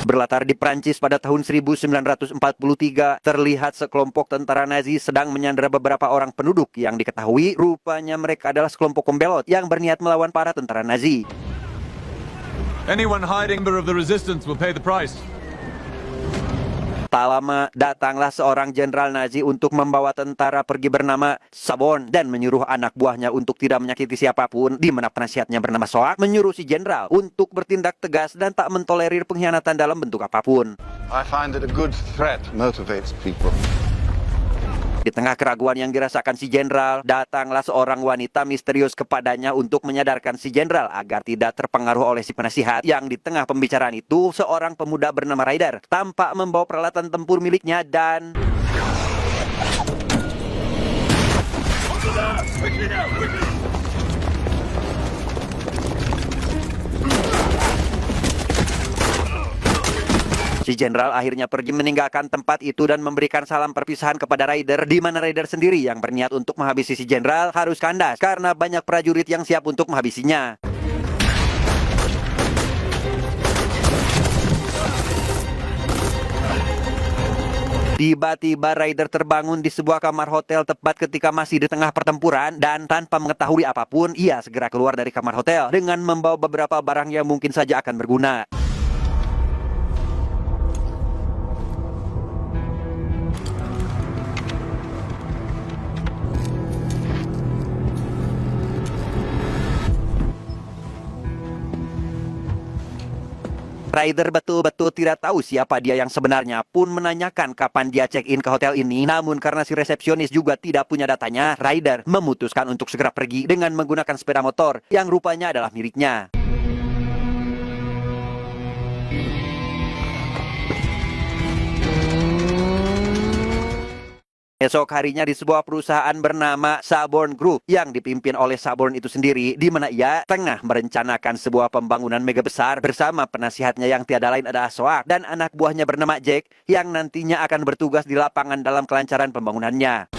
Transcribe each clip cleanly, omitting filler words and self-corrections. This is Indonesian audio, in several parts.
Berlatar di Prancis pada tahun 1943, terlihat sekelompok tentara Nazi sedang menyandera beberapa orang penduduk yang diketahui rupanya mereka adalah sekelompok pembelot yang berniat melawan para tentara Nazi. Anyone hiding member of the resistance will pay the price. Tak lama, datanglah seorang jenderal Nazi untuk membawa tentara pergi bernama Sabon dan menyuruh anak buahnya untuk tidak menyakiti siapapun, di mana penasihatnya bernama Soak menyuruh si jenderal untuk bertindak tegas dan tak mentolerir pengkhianatan dalam bentuk apapun. I find that a good threat motivates people. Di tengah keraguan yang dirasakan si jenderal, datanglah seorang wanita misterius kepadanya untuk menyadarkan si jenderal agar tidak terpengaruh oleh si penasihat. Yang di tengah pembicaraan itu, seorang pemuda bernama Ryder tampak membawa peralatan tempur miliknya dan... Si jenderal akhirnya pergi meninggalkan tempat itu dan memberikan salam perpisahan kepada Ryder, di mana Ryder sendiri yang berniat untuk menghabisi si jenderal harus kandas karena banyak prajurit yang siap untuk menghabisinya. Tiba-tiba Ryder terbangun di sebuah kamar hotel tepat ketika masih di tengah pertempuran dan tanpa mengetahui apapun, ia segera keluar dari kamar hotel dengan membawa beberapa barang yang mungkin saja akan berguna. Ryder betul-betul tidak tahu siapa dia yang sebenarnya, pun menanyakan kapan dia check-in ke hotel ini. Namun karena si resepsionis juga tidak punya datanya, Ryder memutuskan untuk segera pergi dengan menggunakan sepeda motor yang rupanya adalah miliknya. Esok harinya di sebuah perusahaan bernama Saborn Group yang dipimpin oleh Saborn itu sendiri, di mana ia tengah merencanakan sebuah pembangunan mega besar bersama penasihatnya yang tiada lain adalah Soak dan anak buahnya bernama Jack yang nantinya akan bertugas di lapangan dalam kelancaran pembangunannya.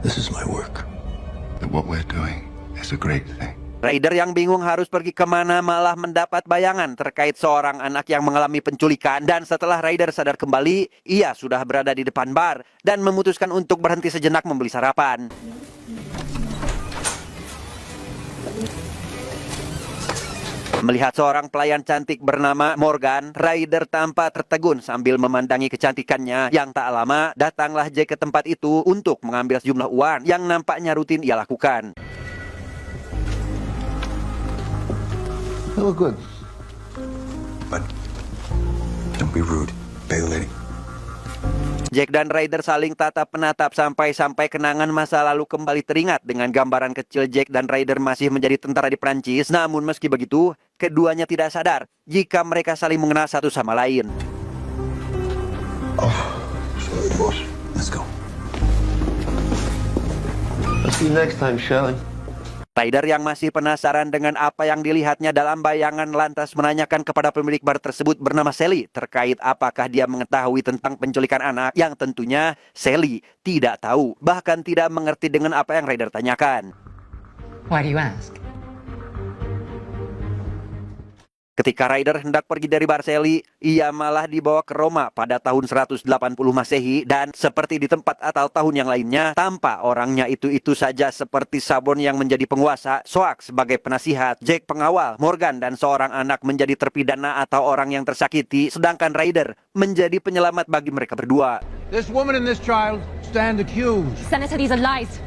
This is my work. But what we're doing is a great thing. Ryder yang bingung harus pergi kemana malah mendapat bayangan terkait seorang anak yang mengalami penculikan, dan setelah Ryder sadar kembali, ia sudah berada di depan bar dan memutuskan untuk berhenti sejenak membeli sarapan. Melihat seorang pelayan cantik bernama Morgan, Ryder tampak tertegun sambil memandangi kecantikannya. Yang tak lama, datanglah Jack ke tempat itu untuk mengambil sejumlah uang yang nampaknya rutin ia lakukan. You look good. But don't be rude. Pay the lady. Jack dan Ryder saling tatap-menatap sampai kenangan masa lalu kembali teringat dengan gambaran kecil Jack dan Ryder masih menjadi tentara di Prancis. Namun meski begitu, keduanya tidak sadar jika mereka saling mengenal satu sama lain. Oh, sorry, boss. Let's go. I'll see you next time, Shelley. Ryder yang masih penasaran dengan apa yang dilihatnya dalam bayangan lantas menanyakan kepada pemilik bar tersebut bernama Sally terkait apakah dia mengetahui tentang penculikan anak, yang tentunya Sally tidak tahu, bahkan tidak mengerti dengan apa yang Ryder tanyakan. Why do you ask? Ketika Ryder hendak pergi dari bar Sally, ia malah dibawa ke Roma pada tahun 180 Masehi, dan seperti di tempat atau tahun yang lainnya, tampak orangnya itu-itu saja seperti Saborn yang menjadi penguasa, Soak sebagai penasihat, Jack pengawal, Morgan dan seorang anak menjadi terpidana atau orang yang tersakiti, sedangkan Ryder menjadi penyelamat bagi mereka berdua. This woman and this child stand accused. Senator, these are lies.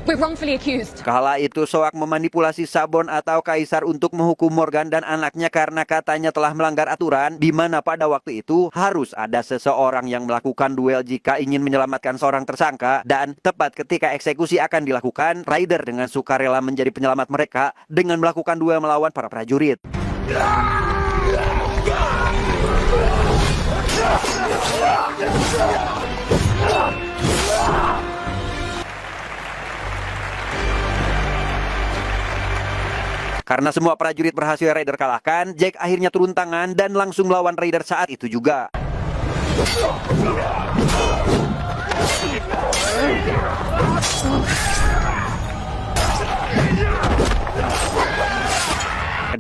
We're wrongfully accused. Kala itu Soak memanipulasi Saborn atau Kaisar untuk menghukum Morgan dan anaknya karena katanya telah melanggar aturan, di mana pada waktu itu harus ada seseorang yang melakukan duel jika ingin menyelamatkan seorang tersangka, dan tepat ketika eksekusi akan dilakukan, Ryder dengan sukarela menjadi penyelamat mereka dengan melakukan duel melawan para prajurit. Karena semua prajurit berhasil Ryder kalahkan, Jack akhirnya turun tangan dan langsung melawan Ryder saat itu juga.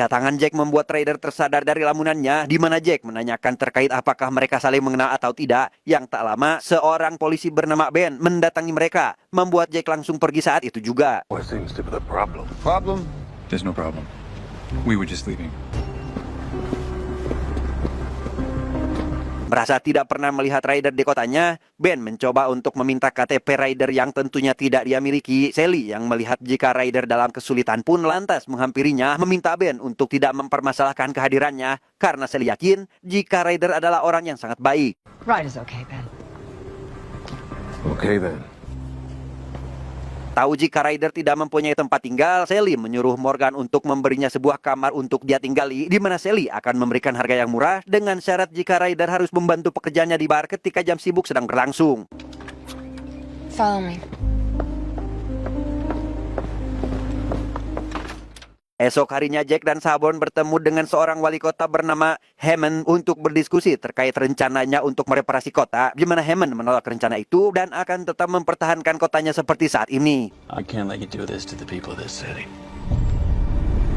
Kedatangan Jack membuat Ryder tersadar dari lamunannya, di mana Jack menanyakan terkait apakah mereka saling mengenal atau tidak. Yang tak lama, seorang polisi bernama Ben mendatangi mereka, membuat Jack langsung pergi saat itu juga. What seems to be the problem? Problem? There's no problem. We were just leaving. Merasa tidak pernah melihat Ryder di kotanya, Ben mencoba untuk meminta KTP Ryder yang tentunya tidak dia miliki. Sally yang melihat jika Ryder dalam kesulitan pun lantas menghampirinya, meminta Ben untuk tidak mempermasalahkan kehadirannya karena Sally yakin jika Ryder adalah orang yang sangat baik. Ryder's okay, Ben. Okay then. Tahu jika Ryder tidak mempunyai tempat tinggal, Sally menyuruh Morgan untuk memberinya sebuah kamar untuk dia tinggali, di mana Sally akan memberikan harga yang murah dengan syarat jika Ryder harus membantu pekerjaannya di bar ketika jam sibuk sedang berlangsung. Follow me. Esok harinya Jack dan Saborn bertemu dengan seorang wali kota bernama Hammond untuk berdiskusi terkait rencananya untuk mereparasi kota, di mana Hammond menolak rencana itu dan akan tetap mempertahankan kotanya seperti saat ini. I can't let you do this to the people of this city.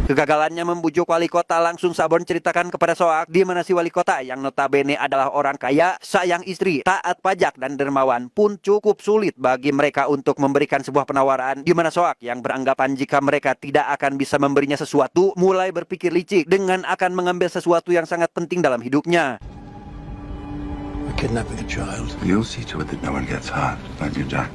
Kegagalannya membujuk wali kota, langsung Saborn ceritakan kepada Soak, di mana si wali kota yang notabene adalah orang kaya, sayang istri, taat pajak dan dermawan pun cukup sulit bagi mereka untuk memberikan sebuah penawaran, di mana Soak yang beranggapan jika mereka tidak akan bisa memberinya sesuatu, mulai berpikir licik dengan akan mengambil sesuatu yang sangat penting dalam hidupnya. We're kidnapping a child. You'll see to it that no one gets hurt, won't you, Jack?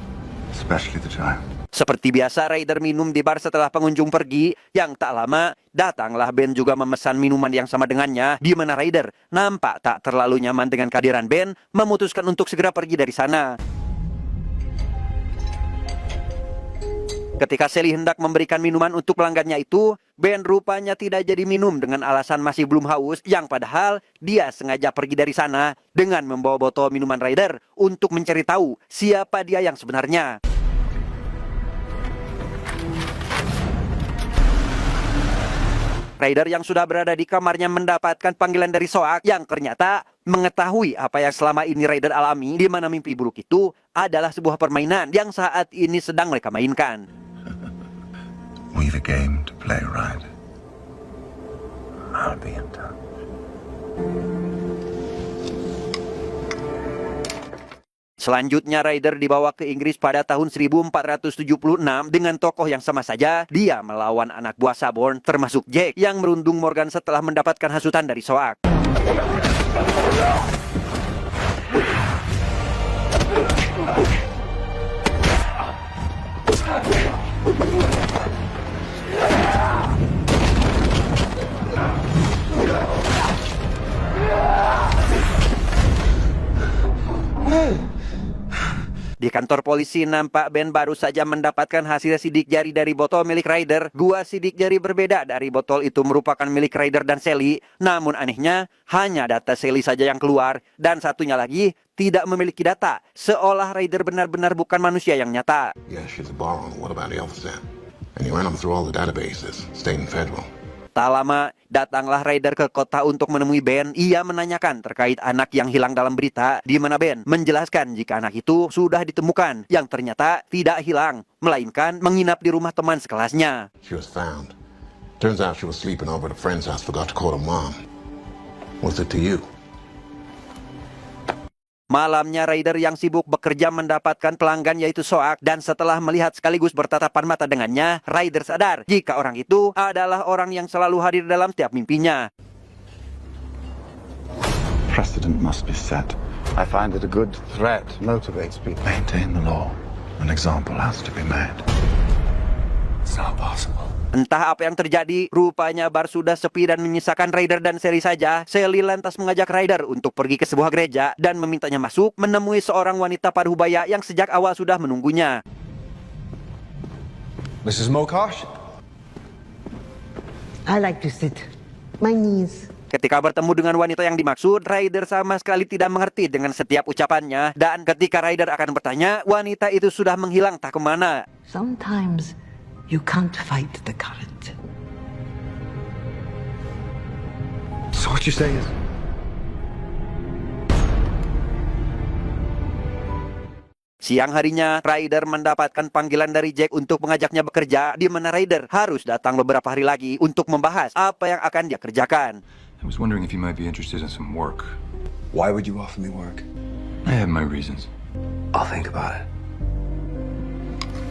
Especially the child. Seperti biasa, Ryder minum di bar setelah pengunjung pergi. Yang tak lama, datanglah Ben juga memesan minuman yang sama dengannya, di mana Ryder nampak tak terlalu nyaman dengan kehadiran Ben, memutuskan untuk segera pergi dari sana. Ketika Sally hendak memberikan minuman untuk pelanggannya itu, Ben rupanya tidak jadi minum dengan alasan masih belum haus, yang padahal dia sengaja pergi dari sana dengan membawa botol minuman Ryder untuk mencari tahu siapa dia yang sebenarnya. Ryder yang sudah berada di kamarnya mendapatkan panggilan dari Soak yang ternyata mengetahui apa yang selama ini Ryder alami, di mana mimpi buruk itu adalah sebuah permainan yang saat ini sedang mereka mainkan. We've a game to play, right? I'll be in touch. Selanjutnya Ryder dibawa ke Inggris pada tahun 1476 dengan tokoh yang sama saja. Dia melawan anak buah Saborn termasuk Jack yang merundung Morgan setelah mendapatkan hasutan dari Soak. Di kantor polisi nampak Ben baru saja mendapatkan hasil sidik jari dari botol milik Ryder. Dua sidik jari berbeda dari botol itu merupakan milik Ryder dan Sally. Namun anehnya, hanya data Sally saja yang keluar. Dan satunya lagi tidak memiliki data. Seolah Ryder benar-benar bukan manusia yang nyata. Yeah, she's a borrower. What about the others then? And you ran them through all the databases, state and federal. Tak lama, datanglah Ryder ke kota untuk menemui Ben. Ia menanyakan terkait anak yang hilang dalam berita, di mana Ben menjelaskan jika anak itu sudah ditemukan, yang ternyata tidak hilang, melainkan menginap di rumah teman sekelasnya. She was found. Turns out she was sleeping over at a friend's house, forgot to call her mom. What's it to you? Malamnya Ryder yang sibuk bekerja mendapatkan pelanggan yaitu Soak, dan setelah melihat sekaligus bertatapan mata dengannya, Ryder sadar jika orang itu adalah orang yang selalu hadir dalam tiap mimpinya. Precedent must be set. I find it a good threat motivates people. Maintain the law. An example has to be made. It's not possible. Entah apa yang terjadi, rupanya bar sudah sepi dan menyisakan Ryder dan Sally saja. Sally lantas mengajak Ryder untuk pergi ke sebuah gereja dan memintanya masuk menemui seorang wanita parubaya yang sejak awal sudah menunggunya. Mrs. Mokosh? I like to sit. My knees. Ketika bertemu dengan wanita yang dimaksud, Ryder sama sekali tidak mengerti dengan setiap ucapannya. Dan ketika Ryder akan bertanya, wanita itu sudah menghilang tak kemana. Sometimes you can't fight the current. So what you say is... Siang harinya, Ryder mendapatkan panggilan dari Jack untuk mengajaknya bekerja, di mana Ryder harus datang beberapa hari lagi untuk membahas apa yang akan dia kerjakan. I was wondering if you might be interested in some work. Why would you offer me work? I have my reasons. I'll think about it.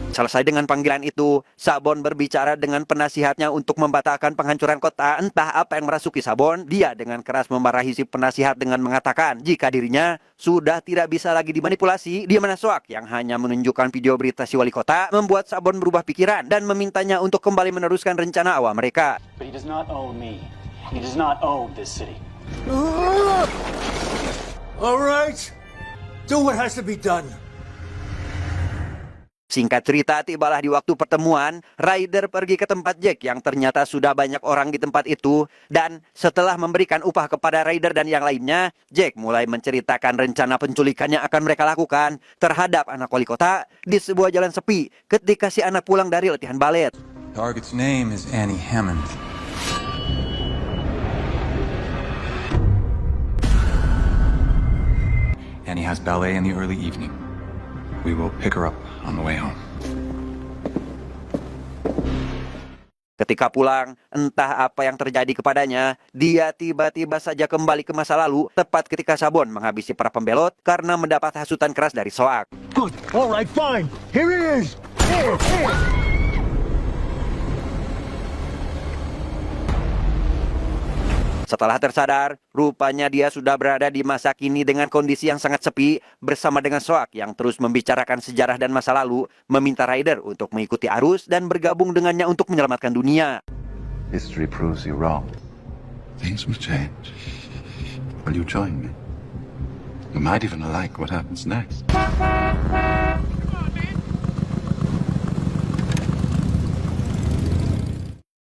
Selesai dengan panggilan itu, Sabon berbicara dengan penasihatnya untuk membatalkan penghancuran kota. Entah apa yang merasuki Sabon, dia dengan keras memarahi si penasihat dengan mengatakan jika dirinya sudah tidak bisa lagi dimanipulasi, di mana Soak yang hanya menunjukkan video berita si wali kota membuat Sabon berubah pikiran dan memintanya untuk kembali meneruskan rencana awal mereka. But he does not own me. He does not own this city. All right. Do what has to be done. Singkat cerita, tibalah di waktu pertemuan, Ryder pergi ke tempat Jack yang ternyata sudah banyak orang di tempat itu. Dan setelah memberikan upah kepada Ryder dan yang lainnya, Jack mulai menceritakan rencana penculikan yang akan mereka lakukan terhadap anak wali kota di sebuah jalan sepi ketika si anak pulang dari latihan balet. Target's name is Annie Hammond. Annie has ballet in the early evening. We will pick her up on the way home. Ketika pulang, entah apa yang terjadi kepadanya, dia tiba-tiba saja kembali ke masa lalu, tepat ketika Sabon menghabisi para pembelot karena mendapat hasutan keras dari Soak. Good. All right, fine. Here it is. Here. Setelah tersadar, rupanya dia sudah berada di masa kini dengan kondisi yang sangat sepi bersama dengan Soak yang terus membicarakan sejarah dan masa lalu, meminta Ryder untuk mengikuti arus dan bergabung dengannya untuk menyelamatkan dunia. History proves you wrong. Things will change. Will you join me? You might even like what happens next.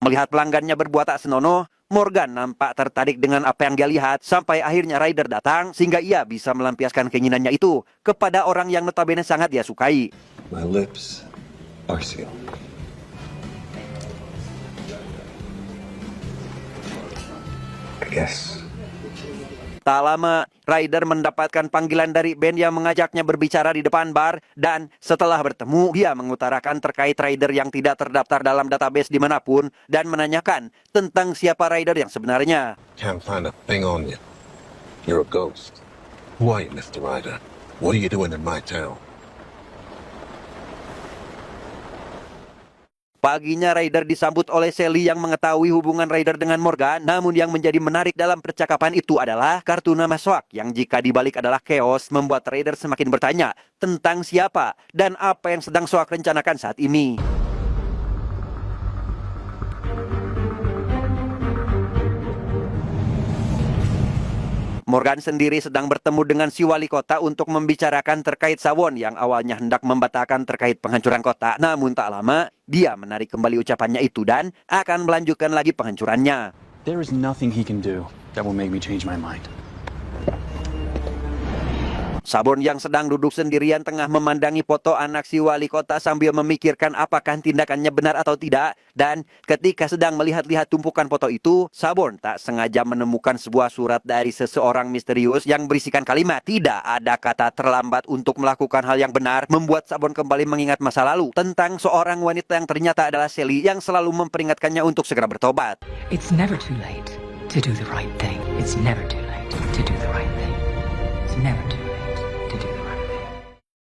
Melihat pelanggannya berbuat tak senonoh, Morgan nampak tertarik dengan apa yang dia lihat sampai akhirnya Ryder datang sehingga ia bisa melampiaskan keinginannya itu kepada orang yang notabene sangat dia sukai. My lips are sealed. I guess. Tak lama, Ryder mendapatkan panggilan dari band yang mengajaknya berbicara di depan bar dan setelah bertemu, dia mengutarakan terkait Ryder yang tidak terdaftar dalam database dimanapun dan menanyakan tentang siapa Ryder yang sebenarnya. Can't find a thing on you. You're a ghost. Who are you, Mr. Ryder? What are you doing in my town? Paginya Ryder disambut oleh Sally yang mengetahui hubungan Ryder dengan Morgan. Namun yang menjadi menarik dalam percakapan itu adalah kartu nama Soak yang jika dibalik adalah Chaos membuat Ryder semakin bertanya tentang siapa dan apa yang sedang Soak rencanakan saat ini. Morgan sendiri sedang bertemu dengan si wali kota untuk membicarakan terkait Sawon yang awalnya hendak membatalkan terkait penghancuran kota. Namun tak lama, dia menarik kembali ucapannya itu dan akan melanjutkan lagi penghancurannya. There is nothing he can do that will make me change my mind. Sabon yang sedang duduk sendirian tengah memandangi foto anak si wali kota sambil memikirkan apakah tindakannya benar atau tidak. Dan ketika sedang melihat-lihat tumpukan foto itu, Sabon tak sengaja menemukan sebuah surat dari seseorang misterius yang berisikan kalimat tidak ada kata terlambat untuk melakukan hal yang benar, membuat Sabon kembali mengingat masa lalu tentang seorang wanita yang ternyata adalah Sally yang selalu memperingatkannya untuk segera bertobat. It's never too late to do the right thing. It's never too late to do the right thing. It's never too late to do the right thing.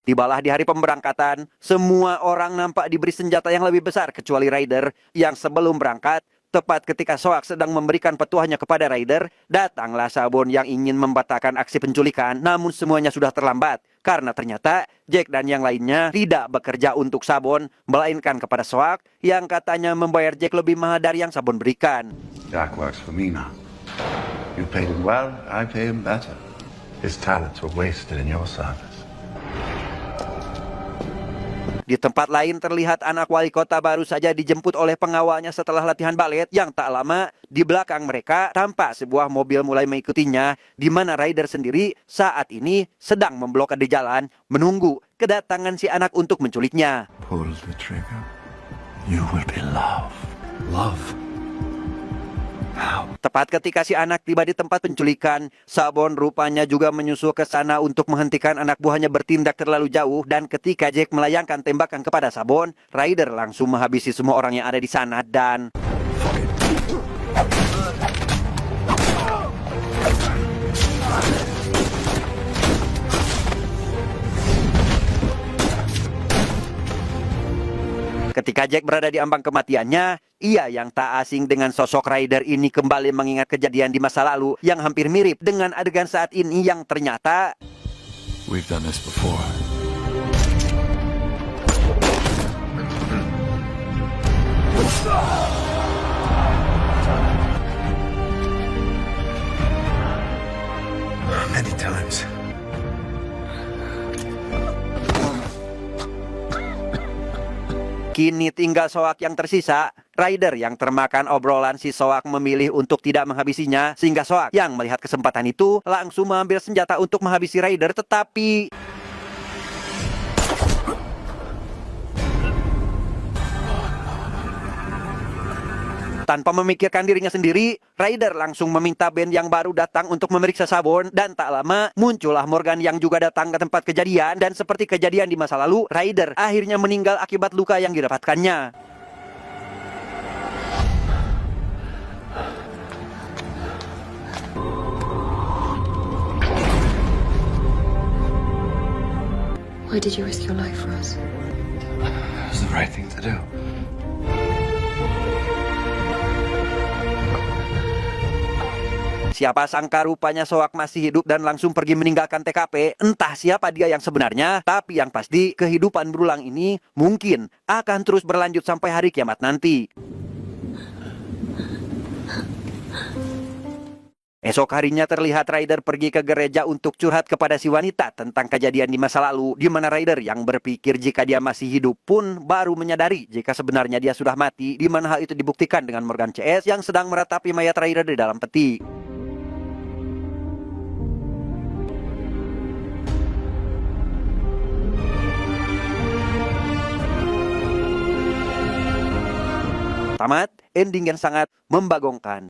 Tibalah di hari pemberangkatan, semua orang nampak diberi senjata yang lebih besar kecuali Ryder yang sebelum berangkat, tepat ketika Soak sedang memberikan petuahnya kepada Ryder, datanglah Sabon yang ingin membatalkan aksi penculikan, namun semuanya sudah terlambat karena ternyata Jack dan yang lainnya tidak bekerja untuk Sabon, melainkan kepada Soak yang katanya membayar Jack lebih mahal dari yang Sabon berikan. Jack works for me now. You paid him well, I pay him better. His talents were wasted in your service. Di tempat lain terlihat anak wali kota baru saja dijemput oleh pengawalnya setelah latihan balet yang tak lama di belakang mereka tampak sebuah mobil mulai mengikutinya di mana Ryder sendiri saat ini sedang memblokade jalan menunggu kedatangan si anak untuk menculiknya. Pull the trigger. You will be loved. Love? How? Tepat Tepat ketika si anak tiba di tempat penculikan, Sabon rupanya juga menyusul ke sana untuk menghentikan anak buahnya bertindak terlalu jauh, dan ketika Jack melayangkan tembakan kepada Sabon, Ryder langsung menghabisi semua orang yang ada di sana dan ketika Jack berada di ambang kematiannya, ia yang tak asing dengan sosok Ryder ini kembali mengingat kejadian di masa lalu yang hampir mirip dengan adegan saat ini yang ternyata We've done this before. Many times. kini tinggal Soak yang tersisa. Ryder yang termakan obrolan si Soak memilih untuk tidak menghabisinya, sehingga Soak yang melihat kesempatan itu langsung mengambil senjata untuk menghabisi Ryder, tetapi tanpa memikirkan dirinya sendiri, Ryder langsung meminta Ben yang baru datang untuk memeriksa Sabon, dan tak lama muncullah Morgan yang juga datang ke tempat kejadian, dan seperti kejadian di masa lalu, Ryder akhirnya meninggal akibat luka yang didapatkannya. Why did you risk your life for us? It was the right thing to do. Siapa sangka rupanya Soak masih hidup dan langsung pergi meninggalkan TKP. Entah siapa dia yang sebenarnya, tapi yang pasti kehidupan berulang ini mungkin akan terus berlanjut sampai hari kiamat nanti. Esok harinya terlihat Ryder pergi ke gereja untuk curhat kepada si wanita tentang kejadian di masa lalu, di mana Ryder yang berpikir jika dia masih hidup pun baru menyadari jika sebenarnya dia sudah mati, di mana hal itu dibuktikan dengan Morgan CS yang sedang meratapi mayat Ryder di dalam peti. Tamat, ending yang sangat membagongkan.